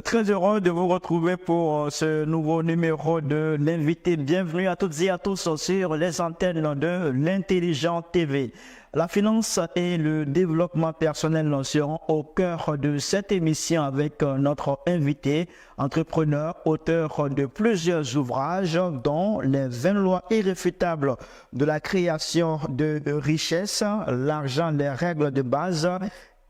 Très heureux de vous retrouver pour ce nouveau numéro de l'invité. Bienvenue à toutes et à tous sur les antennes de l'Intelligent TV. La finance et le développement personnel seront au cœur de cette émission avec notre invité, entrepreneur, auteur de plusieurs ouvrages dont les 20 lois irréfutables de la création de richesses, l'argent, les règles de base.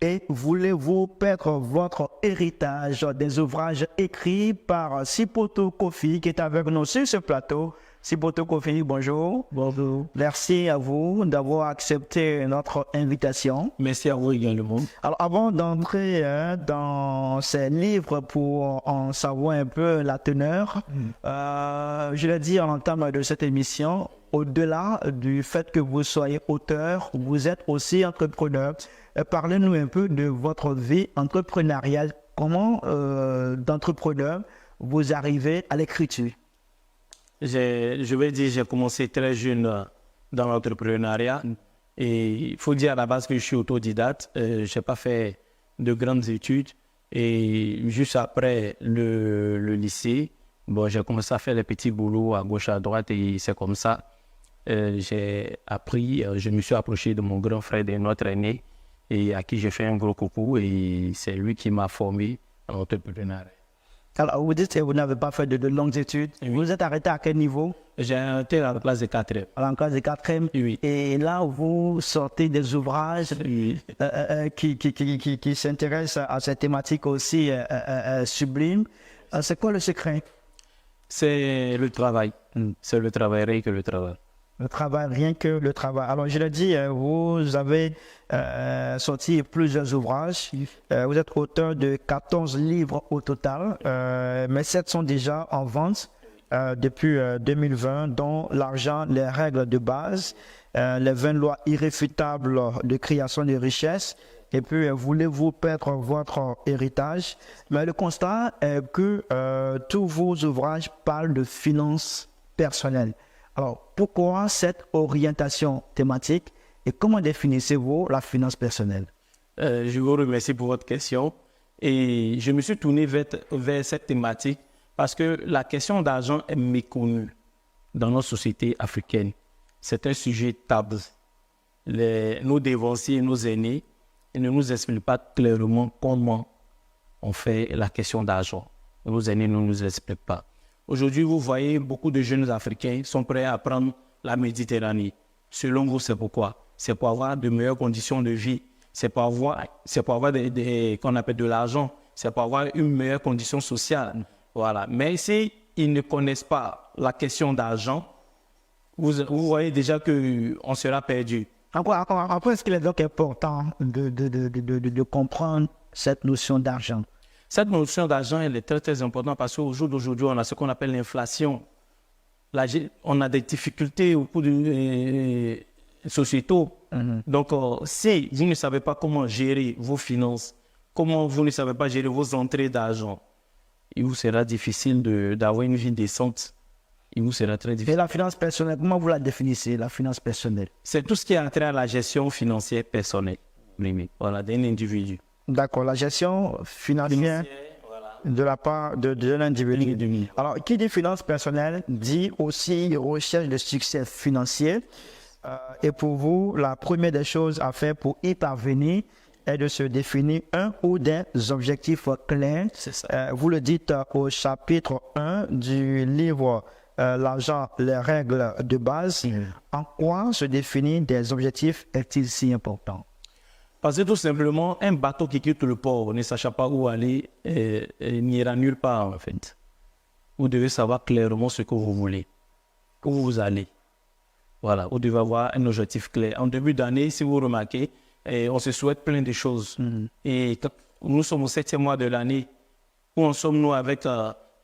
Et voulez-vous perdre votre héritage, des ouvrages écrits par Sipoto Kofi qui est avec nous sur ce plateau. Sipoto Kofi, bonjour. Bonjour. Merci à vous d'avoir accepté notre invitation. Merci à vous également. Alors avant d'entrer dans ces livres pour en savoir un peu la teneur, je l'ai dit en entame de cette émission, au-delà du fait que vous soyez auteur, vous êtes aussi entrepreneur. Parlez-nous un peu de votre vie entrepreneuriale. Comment, d'entrepreneur, vous arrivez à l'écriture? Je vais dire, j'ai commencé très jeune dans l'entrepreneuriat. Et il faut dire à la base que je suis autodidacte. Je n'ai pas fait de grandes études. Et juste après le lycée, bon, j'ai commencé à faire des petits boulots à gauche, à droite. Et c'est comme ça. J'ai appris, je me suis approché de mon grand frère, de notre aîné, et à qui j'ai fait un gros coucou, et c'est lui qui m'a formé en entrepreneuriat. Alors, vous dites que vous n'avez pas fait de longues études. Oui. Vous êtes arrêté à quel niveau? J'ai arrêté à la classe de 4e. À la classe de 4e? Oui. Et là, vous sortez des ouvrages oui. Qui s'intéressent à cette thématique aussi sublime. C'est quoi le secret? C'est le travail. C'est le travail, rien que le travail. Le travail, rien que le travail. Alors, je l'ai dit, vous avez sorti plusieurs ouvrages. Vous êtes auteur de 14 livres au total, mais 7 sont déjà en vente depuis 2020, dont l'argent, les règles de base, les 20 lois irréfutables de création de richesses, et puis voulez-vous perdre votre héritage. Mais le constat est que tous vos ouvrages parlent de finances personnelles. Alors, pourquoi cette orientation thématique et comment définissez-vous la finance personnelle? Je vous remercie pour votre question. Et je me suis tourné vers cette thématique parce que la question d'argent est méconnue dans notre société africaine. C'est un sujet tabou. Nos dévanciers, nos aînés, ils ne nous expliquent pas clairement comment on fait la question d'argent. Nos aînés ne nous expliquent pas. Aujourd'hui, vous voyez, beaucoup de jeunes Africains sont prêts à prendre la Méditerranée. Selon vous, c'est pourquoi? C'est pour avoir de meilleures conditions de vie. C'est pour avoir qu'on appelle de l'argent. C'est pour avoir une meilleure condition sociale. Voilà. Mais si ils ne connaissent pas la question d'argent, vous voyez déjà qu'on sera perdu. Après, est-ce qu'il est donc important de comprendre cette notion d'argent? Cette notion d'argent, elle est très, très importante parce qu'au jour d'aujourd'hui, on a ce qu'on appelle l'inflation. On a des difficultés au cours des sociétaux. Donc, si vous ne savez pas comment gérer vos finances, comment vous ne savez pas gérer vos entrées d'argent, il vous sera difficile d'avoir une vie décente. Il vous sera très difficile. Et la finance personnelle, comment vous la définissez, la finance personnelle? C'est tout ce qui a trait à la gestion financière personnelle, voilà, d'un individu. D'accord, la gestion financière voilà. De la part de l'individu. Alors, qui dit finance personnelle dit aussi recherche de succès financier. Et pour vous, la première des choses à faire pour y parvenir est de se définir un ou des objectifs clairs. C'est ça. Vous le dites au chapitre 1 du livre L'argent, les règles de base. En quoi se définir des objectifs est-il si important? Parce que tout simplement, un bateau qui quitte le port, ne sachant pas où aller, n'ira nulle part en fait. Vous devez savoir clairement ce que vous voulez, où vous allez. Voilà, vous devez avoir un objectif clair. En début d'année, si vous remarquez, on se souhaite plein de choses. Et nous sommes au 7e mois de l'année. Où en sommes-nous avec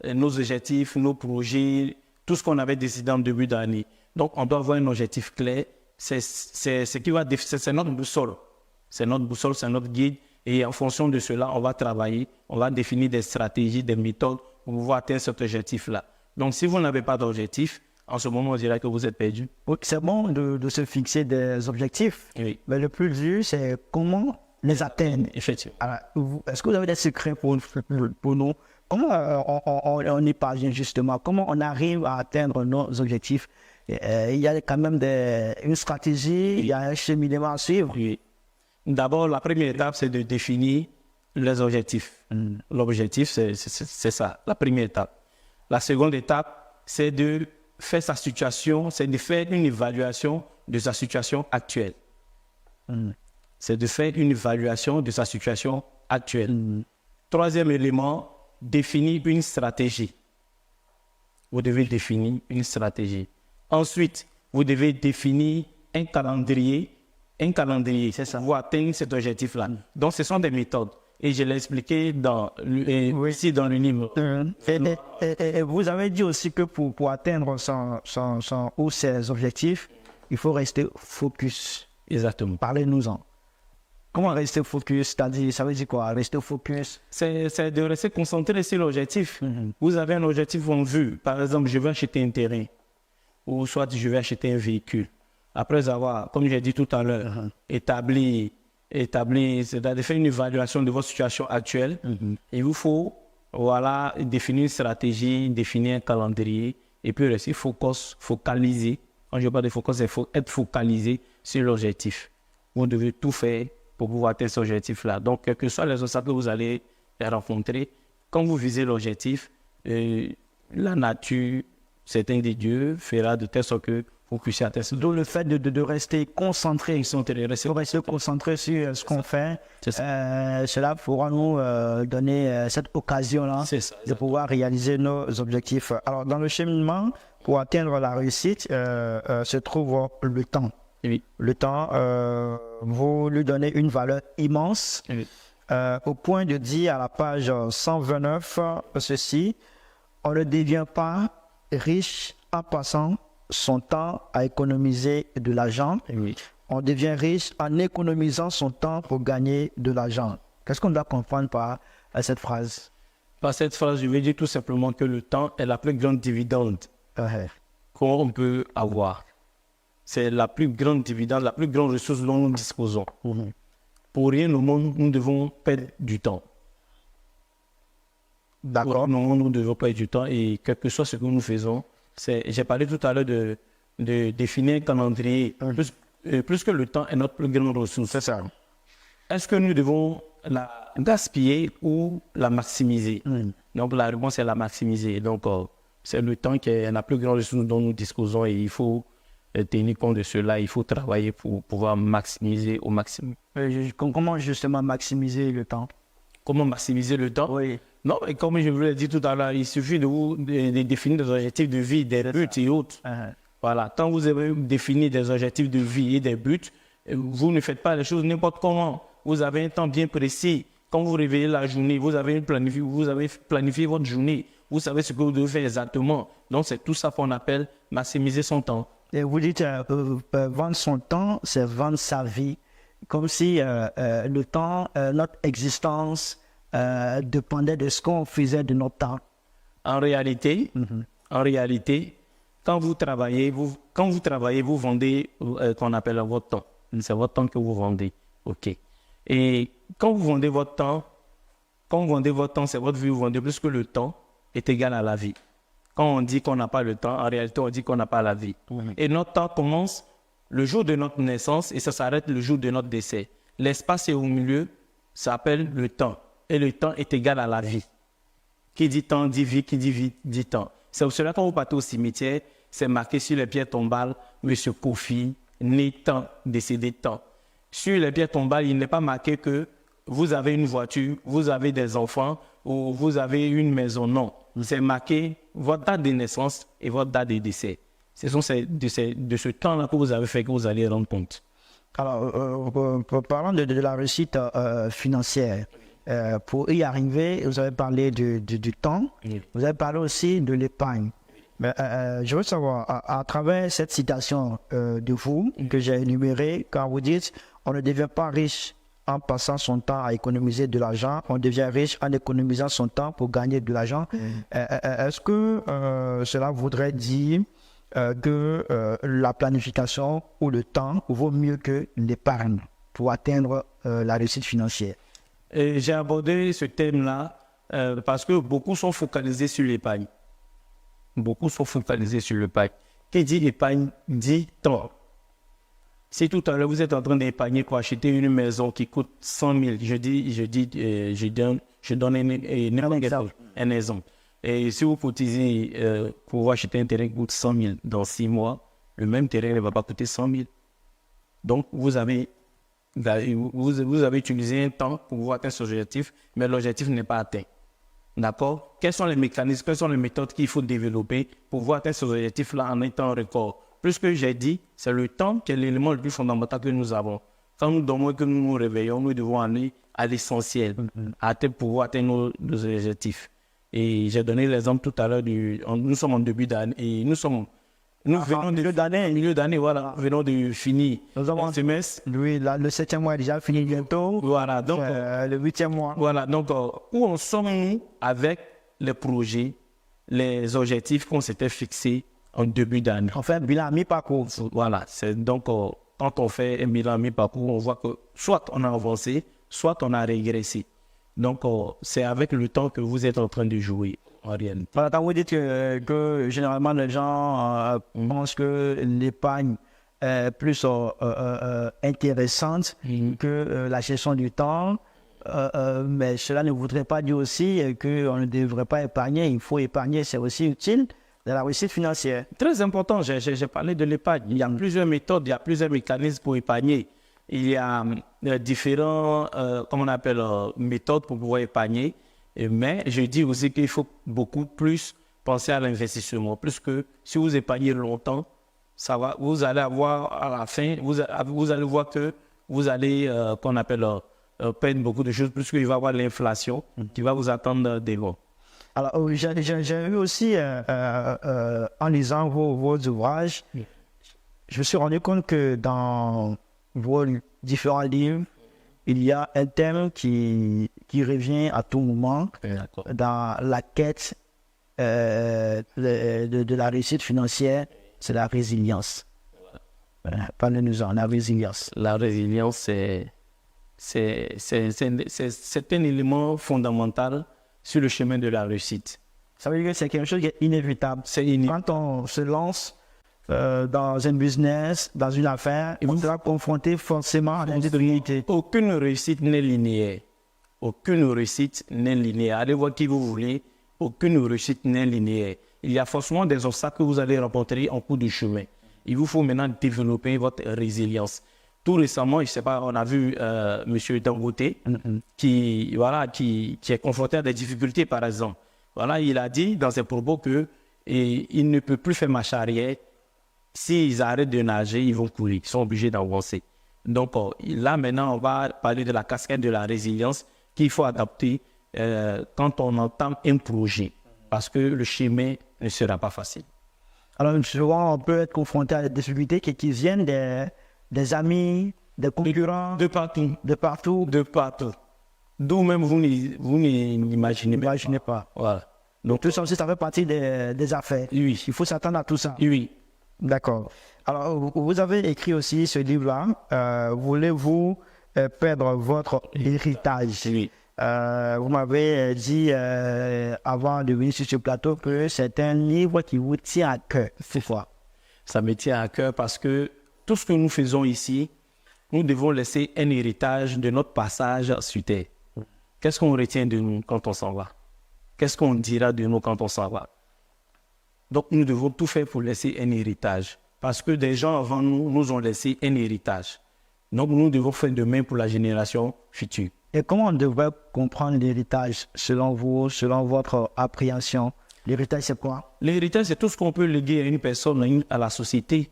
nos objectifs, nos projets, tout ce qu'on avait décidé en début d'année. Donc, on doit avoir un objectif clair. C'est ce qui va définir, c'est notre boussole. C'est notre boussole, c'est notre guide. Et en fonction de cela, on va travailler, on va définir des stratégies, des méthodes pour pouvoir atteindre cet objectif-là. Donc, si vous n'avez pas d'objectif, en ce moment, on dirait que vous êtes perdu. Oui, c'est bon de se fixer des objectifs. Oui. Mais le plus dur, c'est comment les atteindre. Effectivement. Est-ce que vous avez des secrets pour nous, comment on y parvient justement? Comment on arrive à atteindre nos objectifs? Il y a quand même une stratégie, il y a un cheminement à suivre. Oui. D'abord, la première étape, c'est de définir les objectifs. L'objectif, c'est ça, la première étape. La seconde étape, c'est de faire sa situation, c'est de faire une évaluation de sa situation actuelle. C'est de faire une évaluation de sa situation actuelle. Troisième élément, définir une stratégie. Vous devez définir une stratégie. Ensuite, vous devez définir un calendrier, c'est ça, pour atteindre cet objectif-là. Donc, ce sont des méthodes. Et je l'ai expliqué ici dans le livre. Et vous avez dit aussi que pour atteindre ses objectifs, il faut rester focus. Exactement. Parlez-nous-en. Comment rester focus? C'est-à-dire, ça veut dire quoi? Rester focus? C'est de rester concentré sur l'objectif. Vous avez un objectif en vue. Par exemple, je veux acheter un terrain. Ou soit je vais acheter un véhicule. Après avoir, comme j'ai dit tout à l'heure, établi, c'est-à-dire faire une évaluation de votre situation actuelle, il vous faut définir une stratégie, définir un calendrier, et puis rester focalisé. Quand je parle de focus, il faut être focalisé sur l'objectif. Vous devez tout faire pour pouvoir atteindre cet objectif-là. Donc, quels que soient les obstacles que vous allez rencontrer, quand vous visez l'objectif, la nature, certains des dieux, fera de telle sorte que vous puissiez atteindre. D'où le fait de rester concentré. Rester concentré sur ce qu'on fait. Cela pourra nous donner cette occasion-là de pouvoir réaliser nos objectifs. Alors, dans le cheminement, pour atteindre la réussite, se trouve le temps. Oui. Le temps, vous lui donnez une valeur immense, au point de dire à la page 129 ceci: on ne devient pas riche en passant son temps à économiser de l'argent. Oui. On devient riche en économisant son temps pour gagner de l'argent. Qu'est-ce qu'on doit comprendre par cette phrase? Par cette phrase, je vais dire tout simplement que le temps est la plus grande dividende qu'on peut avoir. C'est la plus grande dividende, la plus grande ressource dont nous disposons. Pour rien au monde, nous devons perdre du temps. D'accord. Nous devons perdre du temps, et quel que soit ce que nous faisons, j'ai parlé tout à l'heure de définir un calendrier. Plus que le temps est notre plus grande ressource. C'est ça. Est-ce que nous devons la gaspiller ou la maximiser? Donc la réponse est la maximiser. Donc c'est le temps qui est la plus grande ressource dont nous disposons, et il faut tenir compte de cela. Il faut travailler pour pouvoir maximiser au maximum. Comment justement maximiser le temps? Comment maximiser le temps? Oui. Non, mais comme je vous l'ai dit tout à l'heure, il suffit de définir des objectifs de vie, des buts et autres. Voilà. Quand vous avez défini des objectifs de vie et des buts, vous ne faites pas les choses n'importe comment. Vous avez un temps bien précis. Quand vous réveillez la journée, vous avez planifié votre journée. Vous savez ce que vous devez faire exactement. Donc, c'est tout ça qu'on appelle maximiser son temps. Et vous dites vendre son temps, c'est vendre sa vie. Comme si le temps, notre existence dépendait de ce qu'on faisait de notre temps. En réalité, quand vous travaillez, vous vendez qu'on appelle votre temps. C'est votre temps que vous vendez. OK. Et quand vous vendez votre temps, c'est votre vie, vous vendez, plus que le temps est égal à la vie. Quand on dit qu'on n'a pas le temps, en réalité, on dit qu'on n'a pas la vie. Et notre temps commence le jour de notre naissance et ça s'arrête le jour de notre décès. L'espace est au milieu, ça s'appelle le temps. Et le temps est égal à la vie. Qui dit temps dit vie, qui dit vie dit temps. C'est pour cela que quand vous partez au cimetière, c'est marqué sur les pierres tombales, Monsieur Kofi, né tant, décédé tant. Sur les pierres tombales, il n'est pas marqué que vous avez une voiture, vous avez des enfants ou vous avez une maison. Non. C'est marqué votre date de naissance et votre date de décès. Ce sont de ce temps-là que vous avez fait que vous allez rendre compte. Alors, parlant de la réussite financière, pour y arriver, vous avez parlé du temps, vous avez parlé aussi de l'épargne. Mais je veux savoir, à travers cette citation de vous que j'ai énumérée, quand vous dites « on ne devient pas riche en passant son temps à économiser de l'argent, on devient riche en économisant son temps pour gagner de l'argent ». Est-ce que cela voudrait dire que la planification ou le temps vaut mieux que l'épargne pour atteindre la réussite financière? J'ai abordé ce thème-là parce que beaucoup sont focalisés sur l'épargne. Beaucoup sont focalisés sur l'épargne. Qui dit épargne dit temps. Si tout à l'heure vous êtes en train d'épargner pour acheter une maison qui coûte 100 000, je donne un exemple. Et si vous cotisez pour acheter un terrain qui coûte 100 000 dans 6 mois, le même terrain ne va pas coûter 100 000. Donc vous avez utilisé un temps pour pouvoir atteindre ce objectif, mais l'objectif n'est pas atteint. D'accord? Quels sont les mécanismes, quelles sont les méthodes qu'il faut développer pour pouvoir atteindre ce objectif-là en un temps record? Plus que j'ai dit, c'est le temps qui est l'élément le plus fondamental que nous avons. Quand nous dormons et que nous nous réveillons, nous devons aller à l'essentiel, pour pouvoir atteindre nos objectifs. Et j'ai donné l'exemple tout à l'heure, nous sommes en début d'année, et nous venons milieu d'année, voilà, nous venons de finir nous avons un semestre. Oui, là, le 7e mois est déjà fini bientôt. Voilà, donc le 8e mois. Voilà, donc où en sommes-nous avec les projets, les objectifs qu'on s'était fixés en début d'année? On fait un bilan à mi-parcours. Voilà, c'est donc quand on fait un bilan à mi-parcours, on voit que soit on a avancé, soit on a régressé. Donc c'est avec le temps que vous êtes en train de jouer en réalité. Voilà, quand vous dites que généralement les gens pensent que l'épargne est plus intéressante que la gestion du temps, mais cela ne voudrait pas dire aussi qu'on ne devrait pas épargner. Il faut épargner, c'est aussi utile dans la réussite financière. Très important, j'ai parlé de l'épargne. Il y a plusieurs méthodes, il y a plusieurs mécanismes pour épargner. Il y a différents, comment on appelle, méthodes pour pouvoir épargner. Mais je dis aussi qu'il faut beaucoup plus penser à l'investissement. Plus que si vous épargnez longtemps, ça va, vous allez avoir à la fin, vous allez voir que vous allez, qu'on appelle, perdre beaucoup de choses, plus qu'il va y avoir l'inflation qui va vous attendre devant. Alors, j'ai eu aussi, en lisant vos ouvrages, je me suis rendu compte que dans vos différents livres, il y a un thème qui revient à tout moment dans la quête de la réussite financière, c'est la résilience. Parlez-nous-en, la résilience. La résilience, c'est un élément fondamental sur le chemin de la réussite. Ça veut dire que c'est quelque chose qui est inévitable. Quand on se lance dans un business, dans une affaire, on sera confronté forcément à l'insécurité. Aucune réussite n'est linéaire. Aucune réussite n'est linéaire. Allez voir qui vous voulez, aucune réussite n'est linéaire. Il y a forcément des obstacles que vous allez rencontrer en cours de chemin. Il vous faut maintenant développer votre résilience. Tout récemment, je ne sais pas, on a vu M. Dangote qui est confronté à des difficultés, par exemple. Voilà, il a dit dans ses propos qu'il ne peut plus faire marche arrière. S'ils arrêtent de nager, ils vont courir. Ils sont obligés d'avancer. Donc là, maintenant, on va parler de la casquette de la résilience qu'il faut adapter quand on entame un projet. Parce que le chemin ne sera pas facile. Alors, souvent, on peut être confronté à des difficultés qui viennent des amis, des concurrents. De partout. De partout. De partout. D'où même vous n'imaginez pas. Voilà. Donc, tout ça aussi, ça fait partie des affaires. Oui. Il faut s'attendre à tout ça. Oui. D'accord. Alors, vous avez écrit aussi ce livre-là. Voulez-vous perdre votre héritage? Oui. Vous m'avez dit avant de venir sur ce plateau que c'est un livre qui vous tient à cœur. Pourquoi? Ça me tient à cœur parce que tout ce que nous faisons ici, nous devons laisser un héritage de notre passage sur Terre. Qu'est-ce qu'on retient de nous quand on s'en va? Qu'est-ce qu'on dira de nous quand on s'en va? Donc nous devons tout faire pour laisser un héritage. Parce que des gens avant nous nous ont laissé un héritage. Donc nous devons faire de même pour la génération future. Et comment on devrait comprendre l'héritage selon vous, selon votre appréhension? L'héritage, c'est quoi? L'héritage, c'est tout ce qu'on peut léguer à une personne, à la société.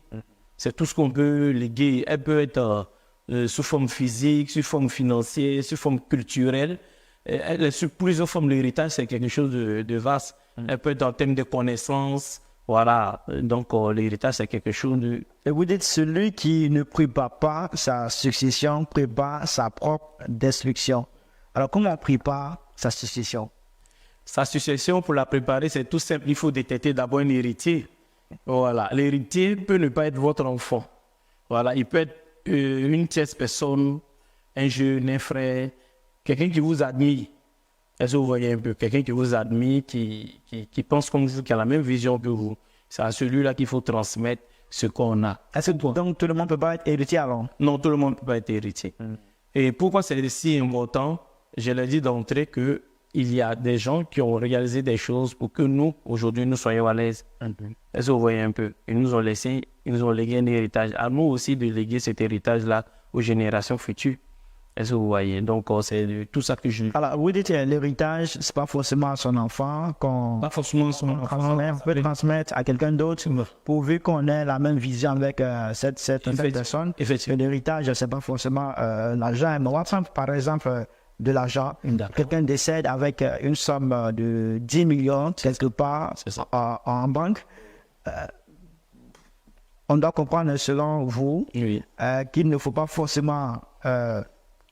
C'est tout ce qu'on peut léguer. Elle peut être sous forme physique, sous forme financière, sous forme culturelle. Elle est sous plusieurs formes. L'héritage, c'est quelque chose de vaste. Elle peut être en termes de connaissances. Voilà. Donc, l'héritage, c'est quelque chose de... Et vous dites, celui qui ne prépare pas sa succession prépare sa propre destruction. Alors, comment on prépare sa succession? Sa succession, pour la préparer, c'est tout simple. Il faut détecter d'abord un héritier. Voilà. L'héritier peut ne pas être votre enfant. Voilà. Il peut être une tierce personne, un jeune, un frère, quelqu'un qui vous admire. Est-ce que vous voyez un peu quelqu'un qui vous admire, qui pense comme vous, qui a la même vision que vous? C'est à celui-là qu'il faut transmettre ce qu'on a. Est-ce que donc tout le monde ne peut pas être héritier alors? Non, tout le monde ne peut pas être héritier. Et pourquoi c'est si important? Je l'ai dit d'entrée que il y a des gens qui ont réalisé des choses pour que nous, aujourd'hui, nous soyons à l'aise. Est-ce que vous voyez un peu? Ils nous ont laissé, ils nous ont légué un héritage. À nous aussi de léguer cet héritage-là aux générations futures. Est-ce que vous voyez? Donc, c'est tout ça que je... Alors, vous dites que l'héritage, c'est pas forcément à son enfant qu'on Pas forcément son enfant. on peut transmettre à quelqu'un d'autre, pourvu qu'on ait la même vision avec cette personne. Effectivement. L'héritage, c'est pas forcément l'argent. Mais on va prendre, par exemple, de l'argent. D'accord. Quelqu'un décède avec une somme de 10 millions quelque part C'est ça. en banque. On doit comprendre, selon vous, Oui. qu'il ne faut pas forcément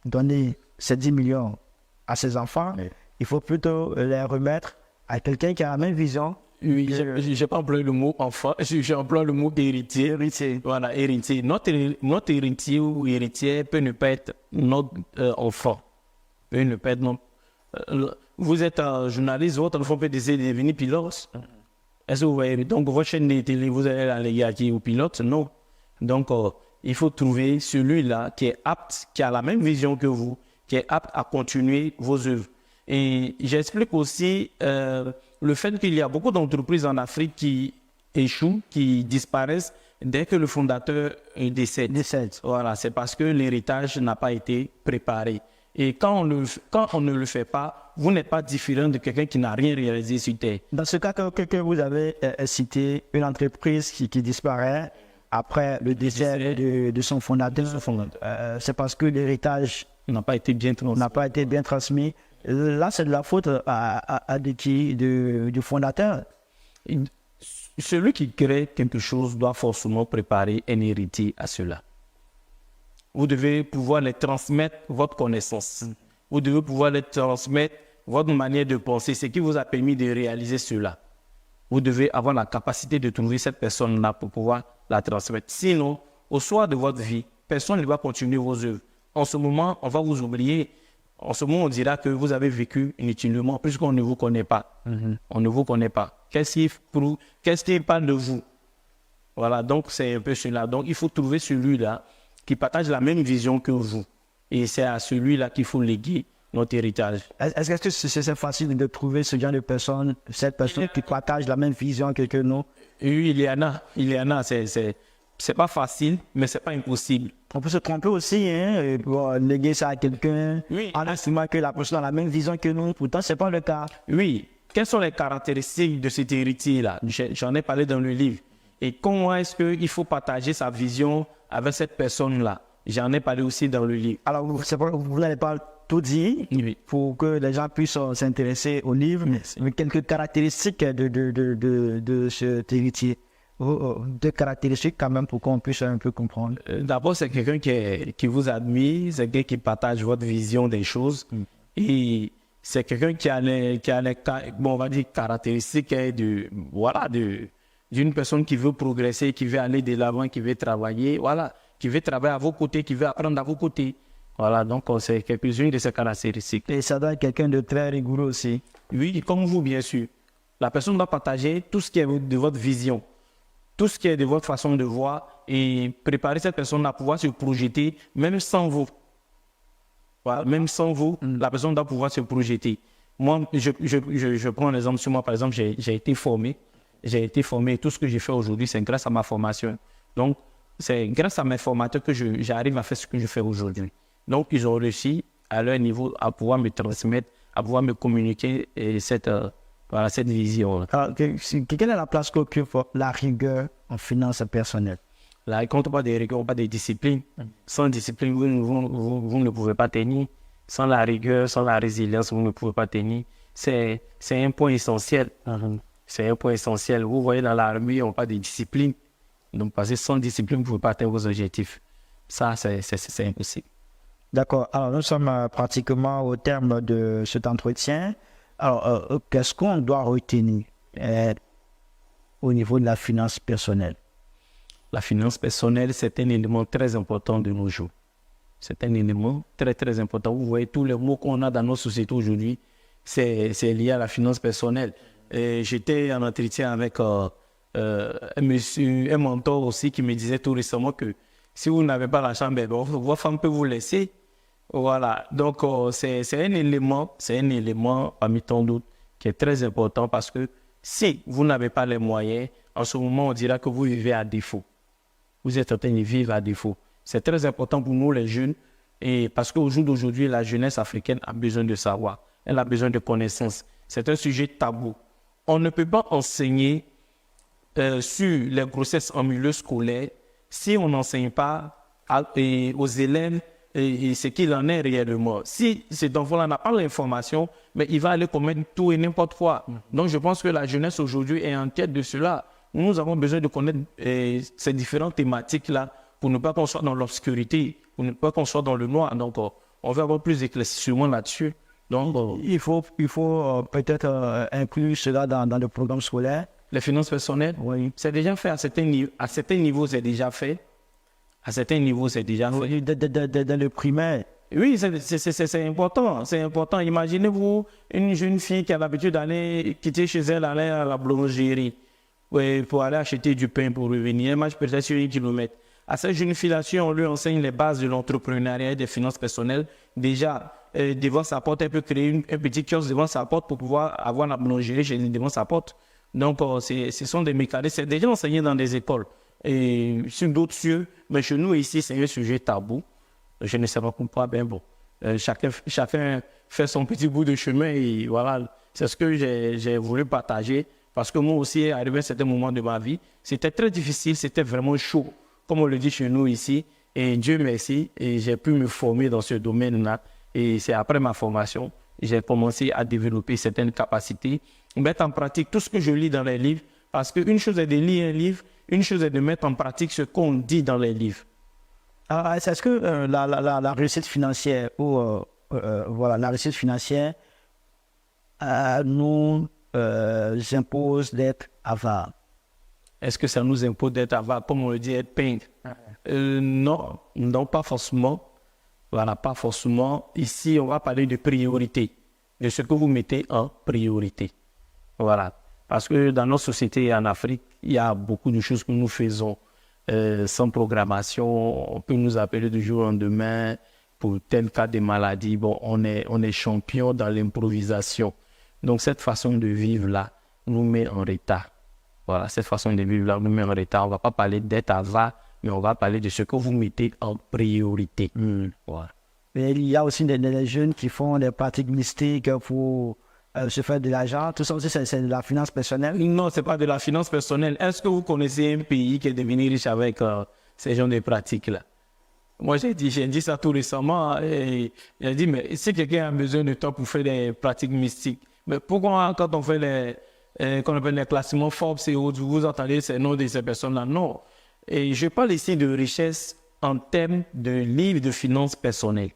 donner ces 10 millions à ses enfants. Oui. Il faut plutôt les remettre à quelqu'un qui a la même vision. Oui, j'ai pas employé le mot enfant, j'ai employé le mot héritier. Héritier. Voilà, héritier. Notre héritier ou héritière peut ne pas être notre enfant. Peut ne pas être notre... vous êtes un journaliste, votre enfant peut décider de devenir pilote. Est-ce que vous voyez? Donc, votre chaîne de télé, vous allez la léguer à qui? Au pilote? Non. Donc, il faut trouver celui-là qui est apte, qui a la même vision que vous, qui est apte à continuer vos œuvres. Et j'explique aussi le fait qu'il y a beaucoup d'entreprises en Afrique qui échouent, qui disparaissent dès que le fondateur décède. Voilà, c'est parce que l'héritage n'a pas été préparé. Et quand on ne le fait pas, vous n'êtes pas différent de quelqu'un qui n'a rien réalisé sur Terre. Dans ce cas que vous avez cité, une entreprise qui disparaît après le décès de son fondateur, c'est parce que l'héritage n'a pas été bien transmis. Là, c'est de la faute à qui? Du fondateur. Celui qui crée quelque chose doit forcément préparer un héritier à cela. Vous devez pouvoir les transmettre votre connaissance. Vous devez pouvoir les transmettre votre manière de penser, ce qui vous a permis de réaliser cela. Vous devez avoir la capacité de trouver cette personne-là pour pouvoir la transmettre. Sinon, au soir de votre vie, personne ne va continuer vos œuvres. En ce moment, on va vous oublier. En ce moment, on dira que vous avez vécu inutilement puisqu'on ne vous connaît pas. On ne vous connaît pas. Qu'est-ce qui parle de vous? Voilà, donc c'est un peu cela. Donc, il faut trouver celui-là qui partage la même vision que vous. Et c'est à celui-là qu'il faut léguer notre héritage. Est-ce que c'est facile de trouver ce genre de personne, cette personne qui partage la même vision que nous? Oui, il y en a. C'est pas facile, mais c'est pas impossible. On peut se tromper aussi, hein, pour léguer ça à quelqu'un, Oui. en estimant que la personne a la même vision que nous. Pourtant, c'est pas le cas. Oui. Quelles sont les caractéristiques de cet héritier-là? J'en ai parlé dans le livre. Et comment est-ce qu'il faut partager sa vision avec cette personne-là? J'en ai parlé aussi dans le livre. Alors, vous n'allez pas tout dire, Oui. pour que les gens puissent s'intéresser au livre, mais quelques caractéristiques de cet héritier. Deux caractéristiques quand même pour qu'on puisse un peu comprendre. D'abord, c'est quelqu'un qui vous admire, c'est quelqu'un qui partage votre vision des choses. Et c'est quelqu'un qui a les on va dire, caractéristiques d'une personne qui veut progresser, qui veut aller de l'avant, qui veut travailler, voilà, qui veut travailler à vos côtés, qui veut apprendre à vos côtés. Voilà, donc c'est quelques-unes de ces caractéristiques. Et ça doit être quelqu'un de très rigoureux aussi. Oui, comme vous, bien sûr. La personne doit partager tout ce qui est de votre vision, tout ce qui est de votre façon de voir et préparer cette personne à pouvoir se projeter, même sans vous. Voilà, même sans vous, la personne doit pouvoir se projeter. Moi, je prends un exemple sur moi, par exemple, j'ai été formé. Tout ce que j'ai fait aujourd'hui, c'est grâce à ma formation. Donc, c'est grâce à mes formateurs que j'arrive à faire ce que je fais aujourd'hui. Donc, ils ont réussi à leur niveau à pouvoir me transmettre, à pouvoir me communiquer cette vision. Alors, quelle est la place qu'occupe la rigueur en finance personnelle? Là, quand on parle de rigueur, on parle de discipline. Sans discipline, vous ne pouvez pas tenir. Sans la rigueur, sans la résilience, vous ne pouvez pas tenir. C'est un point essentiel. C'est un point essentiel. Vous voyez, dans l'armée, on parle de discipline. Donc, parce que sans discipline, vous ne pouvez pas atteindre vos objectifs. Ça, c'est impossible. D'accord. Alors, nous sommes pratiquement au terme de cet entretien. Alors, qu'est-ce qu'on doit retenir au niveau de la finance personnelle? La finance personnelle, c'est un élément très important de nos jours. C'est un élément très, très important. Vous voyez tous les mots qu'on a dans nos sociétés aujourd'hui. c'est lié à la finance personnelle. Et j'étais en entretien avec un mentor aussi qui me disait tout récemment que si vous n'avez pas l'argent, ben, votre femme peut vous laisser. Voilà. Donc, c'est un élément parmi tant d'autres qui est très important parce que si vous n'avez pas les moyens, en ce moment, on dira que vous vivez à défaut. Vous êtes en train de vivre à défaut. C'est très important pour nous, les jeunes, et parce qu'au jour d'aujourd'hui, la jeunesse africaine a besoin de savoir. Elle a besoin de connaissances. C'est un sujet tabou. On ne peut pas enseigner sur les grossesses en milieu scolaire si on n'enseigne pas aux élèves et ce qu'il en est réellement. Si cet enfant-là n'a pas l'information, mais il va aller commettre tout et n'importe quoi. Donc, je pense que la jeunesse aujourd'hui est en quête de cela. Nous avons besoin de connaître ces différentes thématiques-là pour ne pas qu'on soit dans l'obscurité, pour ne pas qu'on soit dans le noir. Donc, on veut avoir plus d'éclaircissement là-dessus. Donc, il faut peut-être inclure cela dans le programme scolaire. Les finances personnelles, Oui. c'est déjà fait à certains niveaux, c'est déjà fait. À certains niveaux, c'est déjà fait. Oui, dans le primaire. Oui, c'est important. C'est important. Imaginez-vous une jeune fille qui a l'habitude d'aller quitter chez elle, aller à la boulangerie pour aller acheter du pain pour revenir. Elle marche peut-être sur 1 kilomètre. À cette jeune fille-là, si on lui enseigne les bases de l'entrepreneuriat et des finances personnelles, déjà, devant sa porte, elle peut créer un petit kiosque devant sa porte pour pouvoir avoir la boulangerie devant sa porte. Donc, ce sont des mécanismes. C'est déjà enseigné dans des écoles et sur d'autres cieux. Mais chez nous, ici, c'est un sujet tabou. Je ne sais pas pourquoi, ben bon. Chacun fait son petit bout de chemin et voilà. C'est ce que j'ai voulu partager parce que moi aussi, arrivé à un certain moment de ma vie, c'était très difficile, c'était vraiment chaud, comme on le dit chez nous ici. Et Dieu merci, et j'ai pu me former dans ce domaine-là. Et c'est après ma formation, j'ai commencé à développer certaines capacités, mettre en pratique tout ce que je lis dans les livres. Parce qu'une chose est de lire un livre, une chose est de mettre en pratique ce qu'on dit dans les livres. Est-ce que la réussite financière la réussite financière nous impose d'être avares? Est-ce que ça nous impose d'être avare, comme on le dit, être peintre? Non, pas forcément. Voilà, pas forcément. Ici, on va parler de priorité, de ce que vous mettez en priorité. Voilà. Parce que dans nos sociétés en Afrique, il y a beaucoup de choses que nous faisons sans programmation. On peut nous appeler du jour au lendemain pour tel cas de maladie. Bon, on est champion dans l'improvisation. Donc, cette façon de vivre-là nous met en retard. Voilà, cette façon de vivre-là nous met en retard. On ne va pas parler d'être avare, mais on va parler de ce que vous mettez en priorité. Voilà. Mais il y a aussi des jeunes qui font des pratiques mystiques pour se faire de l'argent. Tout ça aussi, c'est de la finance personnelle. Non, ce n'est pas de la finance personnelle. Est-ce que vous connaissez un pays qui est devenu riche avec ces genres de pratiques-là? Moi, j'ai dit ça tout récemment. Et j'ai dit, mais si quelqu'un a besoin de toi pour faire des pratiques mystiques, mais pourquoi quand on fait qu'on appelle les classements Forbes et autres, vous entendez ces noms de ces personnes-là? Non. Et je parle ici de richesse en termes de livres de finances personnelles.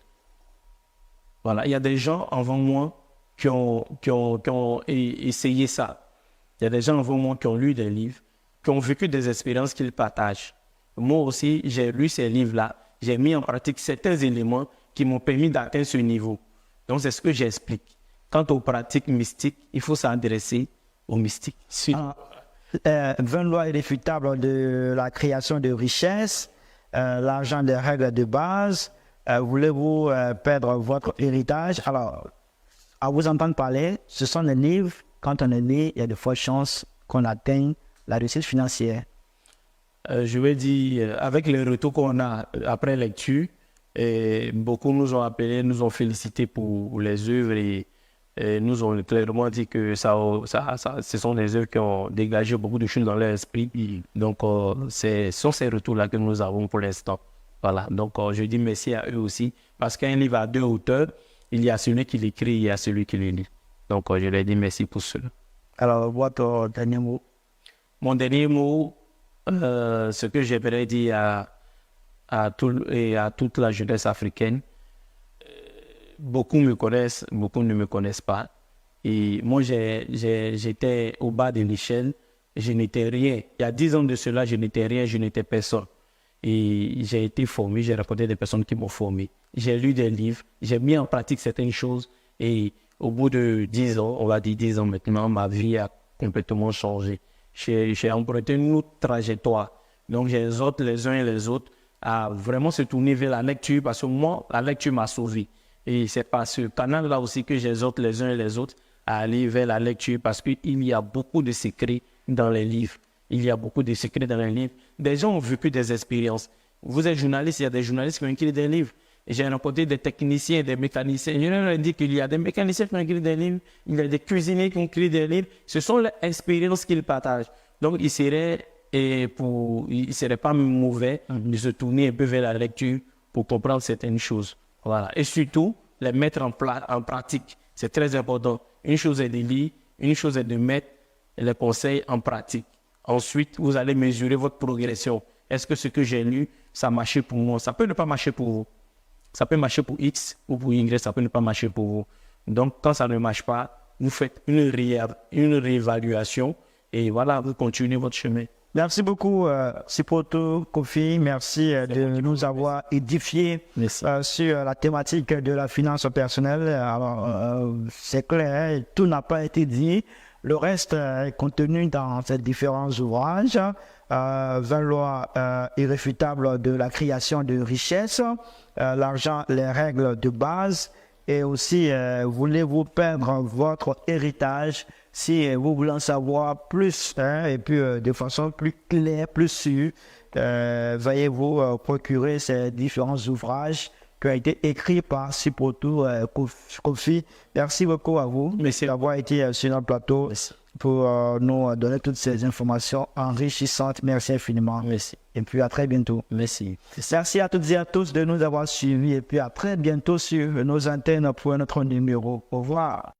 Voilà, il y a des gens avant moi qui ont essayé ça. Il y a des gens avant moi qui ont lu des livres, qui ont vécu des expériences qu'ils partagent. Moi aussi, j'ai lu ces livres-là. J'ai mis en pratique certains éléments qui m'ont permis d'atteindre ce niveau. Donc, c'est ce que j'explique. Quant aux pratiques mystiques, il faut s'adresser aux mystiques. 20 lois irréfutables de la création de richesses, l'argent des règles de base. Voulez-vous perdre votre héritage? Alors, à vous entendre parler, ce sont des livres, quand on les lit, il y a de fortes chances qu'on atteigne la réussite financière. Je vais dire, avec les retours qu'on a après lecture, beaucoup nous ont appelés, nous ont félicités pour les œuvres et nous ont clairement dit que ce sont des œuvres qui ont dégagé beaucoup de choses dans leur esprit. Donc, ce sont ces retours-là que nous avons pour l'instant. Voilà. Donc, je dis merci à eux aussi, parce qu'un livre a deux auteurs. Il y a celui qui l'écrit et il y a celui qui le lit. Donc, je leur dis merci pour cela. Alors, votre dernier mot? Mon dernier mot, ce que j'aimerais dire à toute la jeunesse africaine, beaucoup me connaissent, beaucoup ne me connaissent pas. Et moi, j'étais au bas de l'échelle, je n'étais rien. Il y a 10 ans de cela, je n'étais rien, je n'étais personne. Et j'ai été formé, j'ai rencontré des personnes qui m'ont formé. J'ai lu des livres, j'ai mis en pratique certaines choses. Et au bout de 10 ans, on va dire 10 ans maintenant, ma vie a complètement changé. J'ai emprunté une autre trajectoire. Donc, j'exhorte les uns et les autres à vraiment se tourner vers la lecture parce que moi, la lecture m'a sauvé. Et c'est par ce canal-là aussi que j'exhorte les uns et les autres à aller vers la lecture parce qu'il y a beaucoup de secrets dans les livres. Il y a beaucoup de secrets dans les livres. Des gens ont vécu des expériences. Vous êtes journaliste, il y a des journalistes qui ont écrit des livres. J'ai rencontré des techniciens, des mécaniciens. Je leur ai dit qu'il y a des mécaniciens qui ont écrit des livres, il y a des cuisiniers qui ont écrit des livres. Ce sont les expériences qu'ils partagent. Donc, il serait pas mauvais de se tourner un peu vers la lecture pour comprendre certaines choses. Voilà. Et surtout, les mettre en pratique. C'est très important. Une chose est de lire, une chose est de mettre les conseils en pratique. Ensuite, vous allez mesurer votre progression. Est-ce que ce que j'ai lu, ça a marché pour moi? Ça peut ne pas marcher pour vous. Ça peut marcher pour X ou pour Y, ça peut ne pas marcher pour vous. Donc, quand ça ne marche pas, vous faites une réévaluation et voilà, vous continuez votre chemin. Merci beaucoup, Sipoto Kofi. Merci de nous avoir édifiés sur la thématique de la finance personnelle. Alors, c'est clair, tout n'a pas été dit. Le reste est contenu dans ces différents ouvrages. 20 lois irréfutables de la création de richesse, l'argent, les règles de base, et aussi voulez-vous perdre votre héritage si vous voulez en savoir plus et puis de façon plus claire, plus sûre, veuillez vous procurer ces différents ouvrages qui ont été écrits par Sipoto Kofi. Merci beaucoup à vous d'avoir été sur notre plateau. Merci. Pour nous donner toutes ces informations enrichissantes. Merci infiniment. Merci. Et puis à très bientôt. Merci. Merci à toutes et à tous de nous avoir suivis. Et puis à très bientôt sur nos antennes pour notre numéro. Au revoir.